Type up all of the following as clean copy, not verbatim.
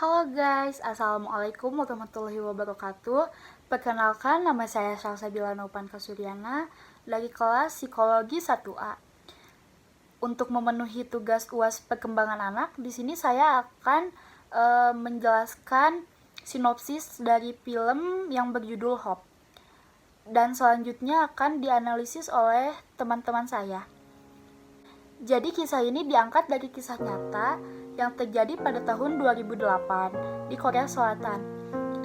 Halo guys, Assalamualaikum warahmatullahi wabarakatuh. Perkenalkan, nama saya Salsabila Naupan Kasuryana dari kelas Psikologi 1A. Untuk memenuhi tugas UAS Perkembangan Anak, di sini saya akan menjelaskan sinopsis dari film yang berjudul Hope. Dan selanjutnya akan dianalisis oleh teman-teman saya. Jadi kisah ini diangkat dari kisah nyata yang terjadi pada tahun 2008 di Korea Selatan.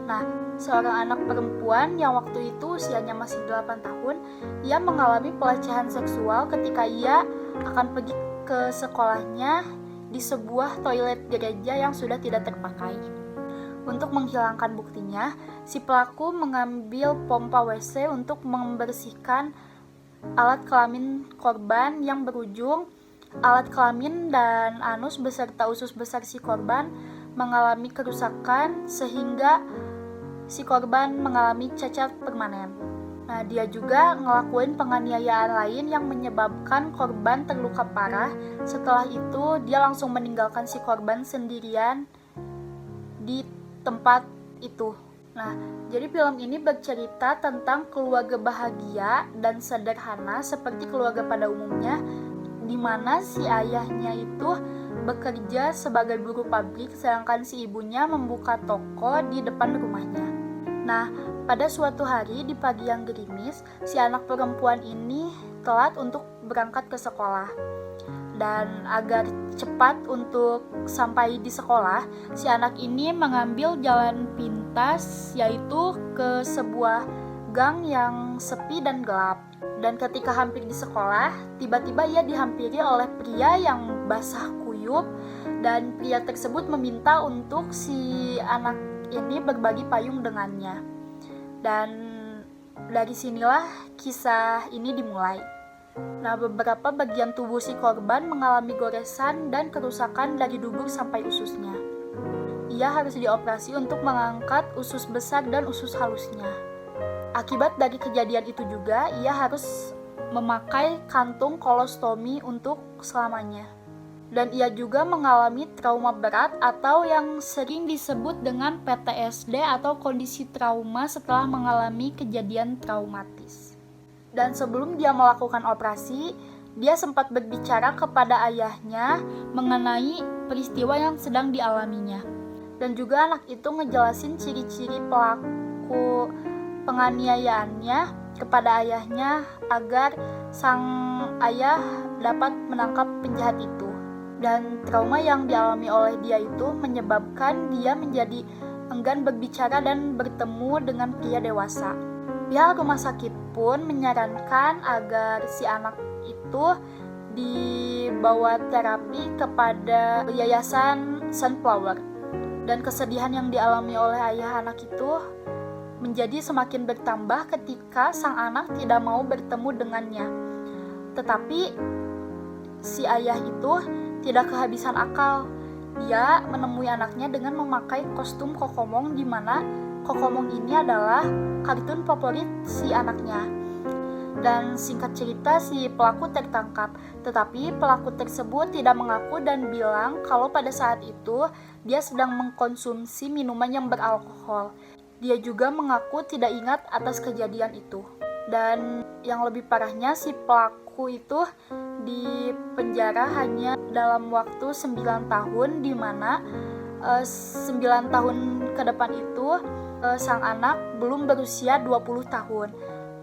Nah, seorang anak perempuan yang waktu itu usianya masih 8 tahun, ia mengalami pelecehan seksual ketika ia akan pergi ke sekolahnya di sebuah toilet gereja yang sudah tidak terpakai. Untuk menghilangkan buktinya, si pelaku mengambil pompa WC untuk membersihkan alat kelamin korban yang berujung alat kelamin dan anus beserta usus besar si korban mengalami kerusakan sehingga si korban mengalami cacat permanen. Nah, dia juga ngelakuin penganiayaan lain yang menyebabkan korban terluka parah. Setelah itu, dia langsung meninggalkan si korban sendirian di tempat itu. Nah, jadi film ini bercerita tentang keluarga bahagia dan sederhana seperti keluarga pada umumnya, di mana si ayahnya itu bekerja sebagai buruh pabrik sedangkan si ibunya membuka toko di depan rumahnya. Nah, pada suatu hari di pagi yang gerimis, si anak perempuan ini telat untuk berangkat ke sekolah. Dan agar cepat untuk sampai di sekolah, si anak ini mengambil jalan pintas, yaitu ke sebuah gang yang sepi dan gelap. Dan ketika hampir di sekolah, tiba-tiba ia dihampiri oleh pria yang basah kuyup, dan pria tersebut meminta untuk si anak ini berbagi payung dengannya. Dan dari sinilah kisah ini dimulai. Nah, beberapa bagian tubuh si korban mengalami goresan dan kerusakan dari dubur sampai ususnya. Ia harus dioperasi untuk mengangkat usus besar dan usus halusnya. Akibat dari kejadian itu juga, ia harus memakai kantung kolostomi untuk selamanya. Dan ia juga mengalami trauma berat atau yang sering disebut dengan PTSD atau kondisi trauma setelah mengalami kejadian traumatis. Dan sebelum dia melakukan operasi, dia sempat berbicara kepada ayahnya mengenai peristiwa yang sedang dialaminya. Dan juga anak itu ngejelasin ciri-ciri pelaku penganiayaannya kepada ayahnya agar sang ayah dapat menangkap penjahat itu. Dan trauma yang dialami oleh dia itu menyebabkan dia menjadi enggan berbicara dan bertemu dengan pria dewasa. Pihak rumah sakit pun menyarankan agar si anak itu dibawa terapi kepada yayasan Sunflower. Dan kesedihan yang dialami oleh ayah anak itu menjadi semakin bertambah ketika sang anak tidak mau bertemu dengannya. Tetapi si ayah itu tidak kehabisan akal. Dia menemui anaknya dengan memakai kostum Kokomong, di mana Kokomong ini adalah kartun favorit si anaknya. Dan singkat cerita, si pelaku tertangkap. Tetapi pelaku tersebut tidak mengaku dan bilang kalau pada saat itu dia sedang mengkonsumsi minuman yang beralkohol. Dia juga mengaku tidak ingat atas kejadian itu. Dan yang lebih parahnya, si pelaku itu dipenjara hanya dalam waktu 9 tahun, di mana 9 tahun ke depan itu sang anak belum berusia 20 tahun.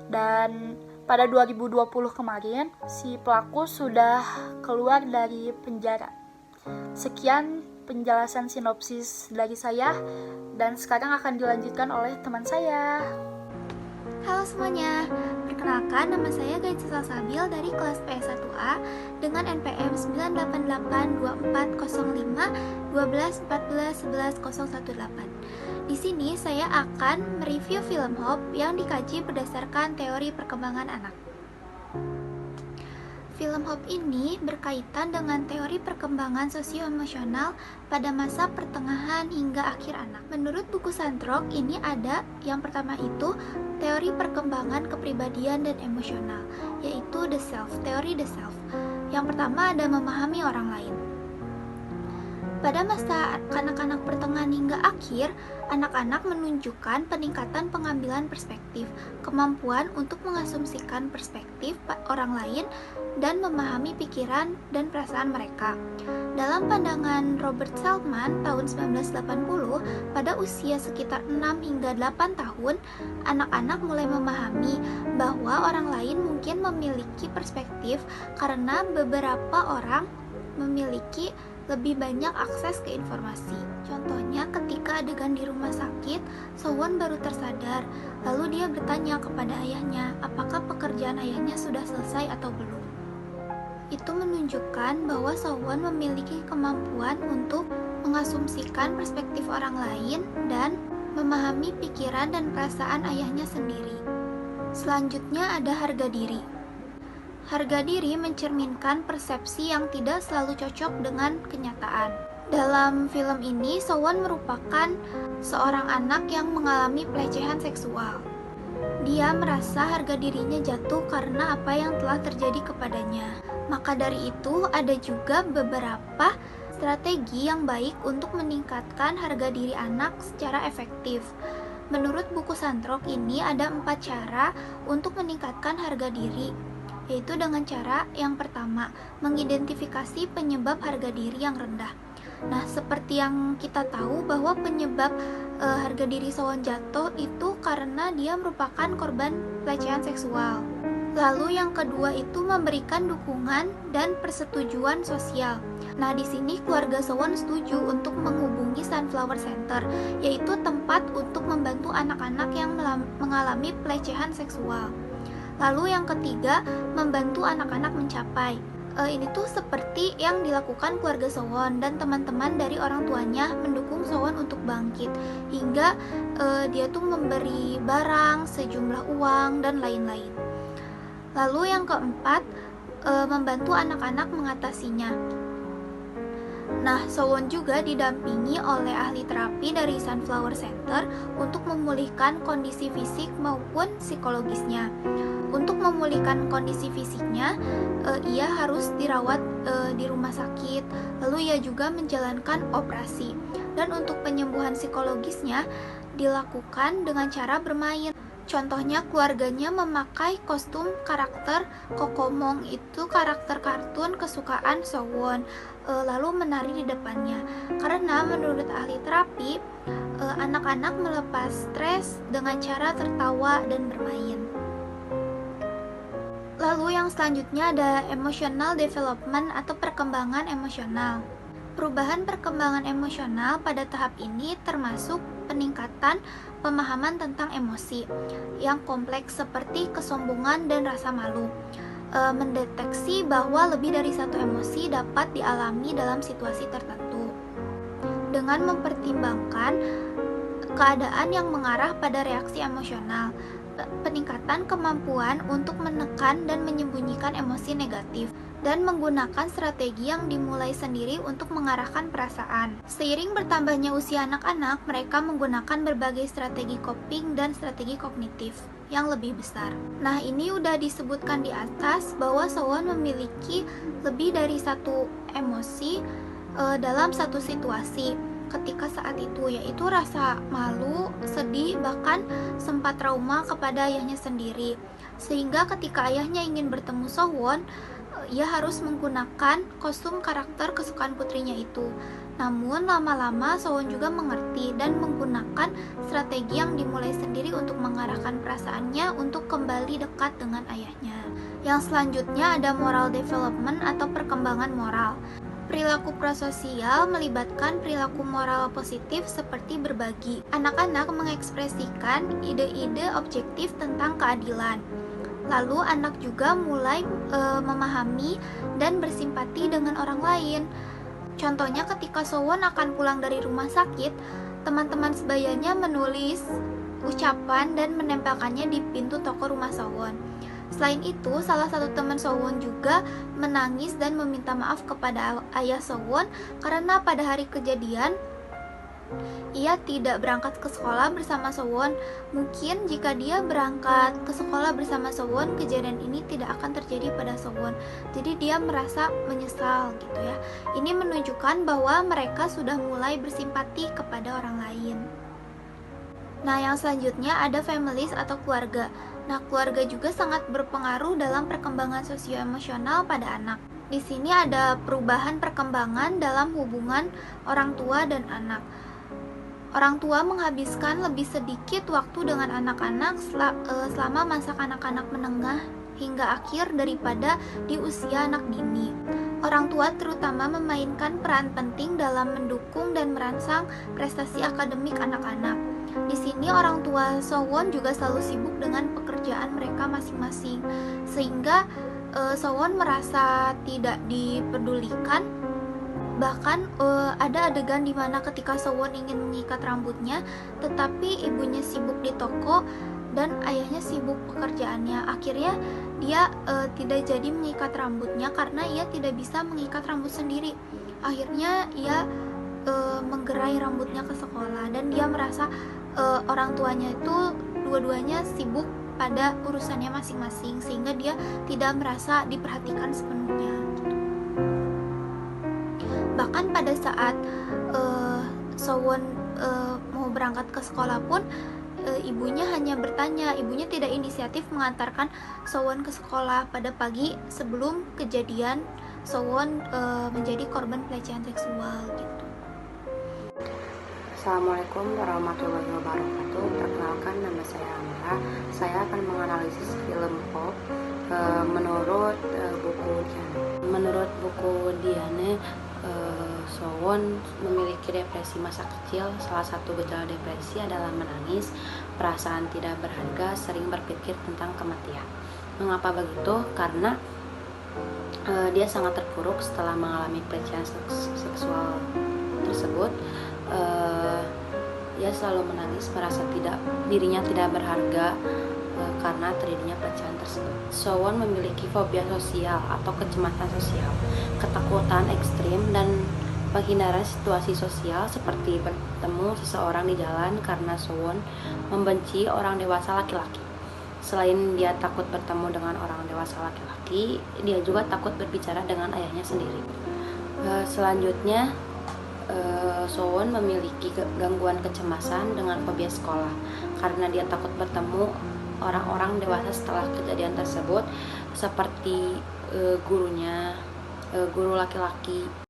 Dan pada 2020 kemarin, si pelaku sudah keluar dari penjara. Sekian penjelasan sinopsis dari saya, dan sekarang akan dilanjutkan oleh teman saya. Halo semuanya, perkenalkan nama saya Gaitsi Salsabil dari kelas PS1A dengan NPM 988240512141118. Di sini saya akan mereview film Hope yang dikaji berdasarkan teori perkembangan anak. Film Hope ini berkaitan dengan teori perkembangan sosio-emosional pada masa pertengahan hingga akhir anak. Menurut buku Sandrock, ini ada yang pertama itu teori perkembangan kepribadian dan emosional, yaitu the self, teori the self. Yang pertama ada memahami orang lain. Pada masa kanak-kanak pertengahan hingga Hingga akhir, anak-anak menunjukkan peningkatan pengambilan perspektif, kemampuan untuk mengasumsikan perspektif orang lain, dan memahami pikiran dan perasaan mereka. Dalam pandangan Robert Seligman tahun 1980, pada usia sekitar 6 hingga 8 tahun, anak-anak mulai memahami bahwa orang lain mungkin memiliki perspektif karena beberapa orang memiliki lebih banyak akses ke informasi. Contohnya ketika adegan di rumah sakit, Sowon baru tersadar, lalu dia bertanya kepada ayahnya apakah pekerjaan ayahnya sudah selesai atau belum. Itu menunjukkan bahwa Sowon memiliki kemampuan untuk mengasumsikan perspektif orang lain dan memahami pikiran dan perasaan ayahnya sendiri. Selanjutnya ada harga diri. Harga diri mencerminkan persepsi yang tidak selalu cocok dengan kenyataan. Dalam film ini, Sowon merupakan seorang anak yang mengalami pelecehan seksual. Dia merasa harga dirinya jatuh karena apa yang telah terjadi kepadanya. Maka dari itu, ada juga beberapa strategi yang baik untuk meningkatkan harga diri anak secara efektif. Menurut buku Santrok ini ada 4 cara untuk meningkatkan harga diri, yaitu dengan cara yang pertama, mengidentifikasi penyebab harga diri yang rendah. Nah, seperti yang kita tahu bahwa penyebab harga diri Sowon jatuh itu karena dia merupakan korban pelecehan seksual. Lalu yang kedua itu memberikan dukungan dan persetujuan sosial. Nah, di sini keluarga Sowon setuju untuk menghubungi Sunflower Center, yaitu tempat untuk membantu anak-anak yang mengalami pelecehan seksual. Lalu yang ketiga, membantu anak-anak mencapai. Ini tuh seperti yang dilakukan keluarga Sowon dan teman-teman dari orang tuanya mendukung Sowon untuk bangkit, hingga dia tuh memberi barang, sejumlah uang, dan lain-lain. Lalu yang keempat, membantu anak-anak mengatasinya. Nah, Sowon juga didampingi oleh ahli terapi dari Sunflower Center untuk memulihkan kondisi fisik maupun psikologisnya. Untuk memulihkan kondisi fisiknya, ia harus dirawat di rumah sakit, lalu ia juga menjalankan operasi. Dan untuk penyembuhan psikologisnya dilakukan dengan cara bermain. Contohnya keluarganya memakai kostum karakter Kokomong, itu karakter kartun kesukaan Sowon, lalu menari di depannya. Karena menurut ahli terapi, anak-anak melepas stres dengan cara tertawa dan bermain. Lalu yang selanjutnya ada emotional development atau perkembangan emosional. Perubahan perkembangan emosional pada tahap ini termasuk peningkatan pemahaman tentang emosi yang kompleks seperti kesombongan dan rasa malu. Mendeteksi bahwa lebih dari satu emosi dapat dialami dalam situasi tertentu. Dengan mempertimbangkan keadaan yang mengarah pada reaksi emosional, peningkatan kemampuan untuk menekan dan menyembunyikan emosi negatif, dan menggunakan strategi yang dimulai sendiri untuk mengarahkan perasaan. Seiring bertambahnya usia anak-anak, mereka menggunakan berbagai strategi coping dan strategi kognitif yang lebih besar. Nah, ini udah disebutkan di atas bahwa Sowon memiliki lebih dari satu emosi dalam satu situasi ketika saat itu, yaitu rasa malu, sedih, bahkan sempat trauma kepada ayahnya sendiri. Sehingga ketika ayahnya ingin bertemu Sowon, ia harus menggunakan kostum karakter kesukaan putrinya itu. Namun lama-lama Sowon juga mengerti dan menggunakan strategi yang dimulai sendiri untuk mengarahkan perasaannya untuk kembali dekat dengan ayahnya. Yang selanjutnya ada moral development atau perkembangan moral. Perilaku prososial melibatkan perilaku moral positif seperti berbagi. Anak-anak mengekspresikan ide-ide objektif tentang keadilan. Lalu anak juga mulai memahami dan bersimpati dengan orang lain. Contohnya ketika Sowon akan pulang dari rumah sakit, teman-teman sebayanya menulis ucapan dan menempelkannya di pintu toko rumah Sowon. Selain itu, salah satu teman Sowon juga menangis dan meminta maaf kepada ayah Sowon karena pada hari kejadian ia tidak berangkat ke sekolah bersama Sowon. Mungkin jika dia berangkat ke sekolah bersama Sowon, kejadian ini tidak akan terjadi pada Sowon. Jadi dia merasa menyesal gitu ya. Ini menunjukkan bahwa mereka sudah mulai bersimpati kepada oleh orang lain. Nah, yang selanjutnya ada families atau keluarga. Nah, keluarga juga sangat berpengaruh dalam perkembangan sosioemosional pada anak. Di sini ada perubahan perkembangan dalam hubungan orang tua dan anak. Orang tua menghabiskan lebih sedikit waktu dengan anak-anak selama masa kanak-kanak menengah hingga akhir daripada di usia anak dini. Orang tua terutama memainkan peran penting dalam mendukung dan merangsang prestasi akademik anak-anak. Di sini orang tua Sowon juga selalu sibuk dengan pekerjaan mereka masing-masing, sehingga Sowon merasa tidak dipedulikan. Bahkan ada adegan di mana ketika Sowon ingin mengikat rambutnya, tetapi ibunya sibuk di toko dan ayahnya sibuk pekerjaannya. Akhirnya dia tidak jadi mengikat rambutnya karena ia tidak bisa mengikat rambut sendiri. Akhirnya ia menggerai rambutnya ke sekolah, dan dia merasa orang tuanya itu dua-duanya sibuk pada urusannya masing-masing, sehingga dia tidak merasa diperhatikan sepenuhnya. Bahkan pada saat Sowon mau berangkat ke sekolah pun ibunya hanya bertanya, ibunya tidak inisiatif mengantarkan Sowon ke sekolah pada pagi sebelum kejadian Sowon menjadi korban pelecehan seksual gitu. Assalamualaikum warahmatullahi wabarakatuh. Perkenalkan, nama saya Amra. Saya akan menganalisis film pop menurut buku Diane. Menurut buku Diane, Sowon memiliki depresi masa kecil. Salah satu gejala depresi adalah menangis, perasaan tidak berharga, sering berpikir tentang kematian. Mengapa begitu? Karena dia sangat terpuruk setelah mengalami pelecehan seksual tersebut. Dia selalu menangis, merasa dirinya tidak berharga karena terjadinya pelecehan tersebut. Sowon memiliki fobia sosial atau kecemasan sosial, ketakutan ekstrim, dan penghindaran situasi sosial seperti bertemu seseorang di jalan karena Sowon membenci orang dewasa laki-laki. Selain dia takut bertemu dengan orang dewasa laki-laki, dia juga takut berbicara dengan ayahnya sendiri. Selanjutnya, Sowon memiliki gangguan kecemasan dengan fobia sekolah karena dia takut bertemu orang-orang dewasa setelah kejadian tersebut, seperti gurunya, guru laki-laki.